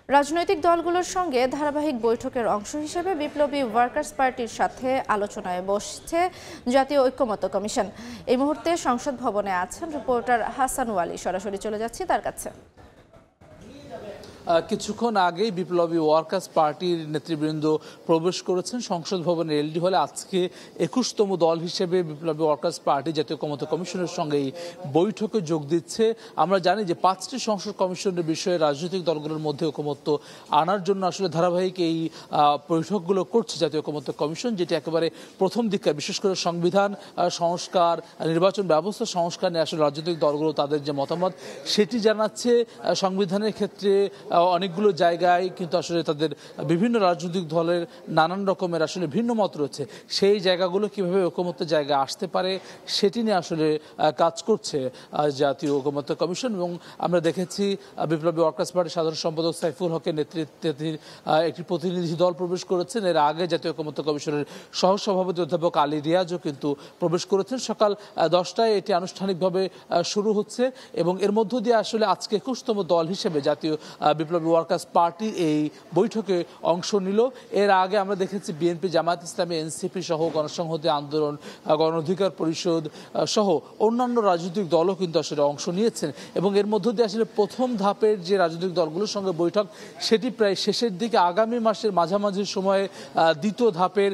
রাজনৈতিক দলগুলোর সঙ্গে ধারাবাহিক বৈঠকের অংশ হিসেবে বিপ্লবী ওয়ার্কার্স পার্টির সাথে আলোচনায় বসছে জাতীয় ঐক্যমত্য কমিশন। এই মুহূর্তে সংসদ ভবনে আছেন রিপোর্টার হাসান ওয়ালি। সরাসরি চলে যাচ্ছি তার কাছে। কিছুক্ষণ আগেই বিপ্লবী ওয়ার্কার্স পার্টির নেতৃবৃন্দ প্রবেশ করেছেন সংসদ ভবনের এলডি হলে। আজকে 21তম দল হিসেবে বিপ্লবী ওয়ার্কার্স পার্টি জাতীয় ঐক্যমত্য কমিশনের সঙ্গে এই বৈঠকে যোগ দিচ্ছে। আমরা জানি যে 5টি সংসদ কমিশনের বিষয়ে রাজনৈতিক দলগুলোর মধ্যে ঐক্যমত্য আনার জন্য আসলে ধারাবাহিক এই বৈঠকগুলো করছে জাতীয় ঐক্যমত্য কমিশন, যেটি একেবারে প্রথম দিককার, বিশেষ করে সংবিধান সংস্কার, নির্বাচন ব্যবস্থা সংস্কার নিয়ে আসলে রাজনৈতিক দলগুলো তাদের যে মতামত সেটি জানাচ্ছে। সংবিধানের ক্ষেত্রে অনেকগুলো জায়গায় কিন্তু আসলে তাদের বিভিন্ন রাজনৈতিক দলের নানান রকমের আসলে ভিন্ন মত রয়েছে। সেই জায়গাগুলো কিভাবে ঐকমত্যের জায়গায় আসতে পারে সেটি নিয়ে আসলে কাজ করছে জাতীয় ঐকমত্য কমিশন। এবং আমরা দেখেছি বিপ্লবী ওয়ার্কার্স পার্টির সাধারণ সম্পাদক সাইফুল হকের নেতৃত্বে একটি প্রতিনিধি দল প্রবেশ করেছেন। এর আগে জাতীয় ঐকমত্য কমিশনের সহসভাপতি অধ্যাপক আলী রিয়াজও কিন্তু প্রবেশ করেছেন। সকাল 10টায় এটি আনুষ্ঠানিকভাবে শুরু হচ্ছে এবং এর মধ্য দিয়ে আসলে আজকে 21তম দল হিসেবে জাতীয় বিপ্লবী ওয়ার্কার্স পার্টি এই বৈঠকে অংশ নিল। এর আগে আমরা দেখেছি বিএনপি, জামায়াত ইসলামী, এনসিপি সহ গণসংহতি আন্দোলন, গণ অধিকার পরিষদ সহ অন্যান্য রাজনৈতিক দলও কিন্তু আসলে অংশ নিয়েছেন এবং এর মধ্য দিয়ে আসলে প্রথম ধাপের যে রাজনৈতিক দলগুলোর সঙ্গে বৈঠক সেটি প্রায় শেষের দিকে। আগামী মাসের মাঝামাঝি সময়ে দ্বিতীয় ধাপের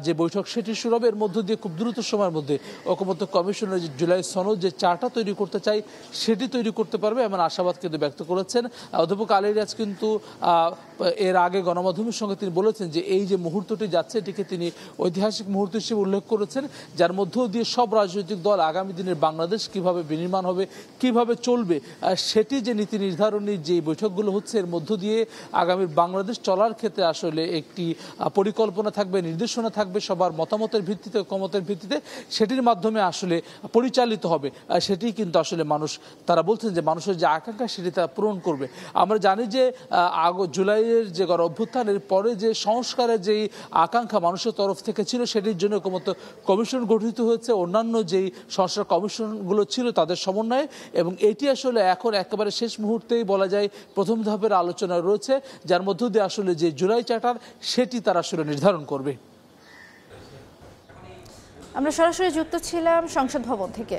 যে বৈঠক সেটি শুরু হবে। এর মধ্য দিয়ে খুব দ্রুত সময়ের মধ্যে ঐকমত্য কমিশনের যে জুলাই সনদ যে চার্টার তৈরি করতে চাই সেটি তৈরি করতে পারবে এমন আশাবাদ কিন্তু ব্যক্ত করেছেন অধ্যাপক আলী রিয়াজ। কিন্তু এর আগে গণমাধ্যমের সঙ্গে তিনি বলেছেন যে এই যে মুহূর্তটি যাচ্ছে এটিকে তিনি ঐতিহাসিক মুহূর্ত হিসেবে উল্লেখ করেছেন, যার মধ্য দিয়ে সব রাজনৈতিক দল আগামী দিনের বাংলাদেশ কিভাবে বিনির্মাণ হবে, কিভাবে চলবে সেটি যে নীতি নির্ধারণী যে বৈঠকগুলো হচ্ছে এর মধ্য দিয়ে আগামীর বাংলাদেশ চলার ক্ষেত্রে আসলে একটি পরিকল্পনা থাকবে, নির্দেশনা থাকবে সবার মতামতের ভিত্তিতে, ঐকমত্যের ভিত্তিতে, সেটির মাধ্যমে আসলে পরিচালিত হবে। সেটি কিন্তু আসলে মানুষ, তারা বলছেন যে মানুষের যে আকাঙ্ক্ষা সেটি তারা পূরণ করবে। আমরা জানি যে জুলাইয়ের যে গণ অভ্যুত্থানের পরে যে সংস্কারের যেই আকাঙ্ক্ষা মানুষের তরফ থেকে ছিল সেটির জন্য ঐকমত্য কমিশন গঠিত হয়েছে, অন্যান্য যেই সংস্কার কমিশনগুলো ছিল তাদের সমন্বয়ে, এবং এটি আসলে এখন একেবারে শেষ মুহূর্তেই বলা যায় প্রথম ধাপের আলোচনা রয়েছে, যার মধ্য দিয়ে আসলে যে জুলাই চার্টার সেটি তারা আসলে নির্ধারণ করবে। আমরা সরাসরি যুক্ত ছিলাম সংসদ ভবন থেকে।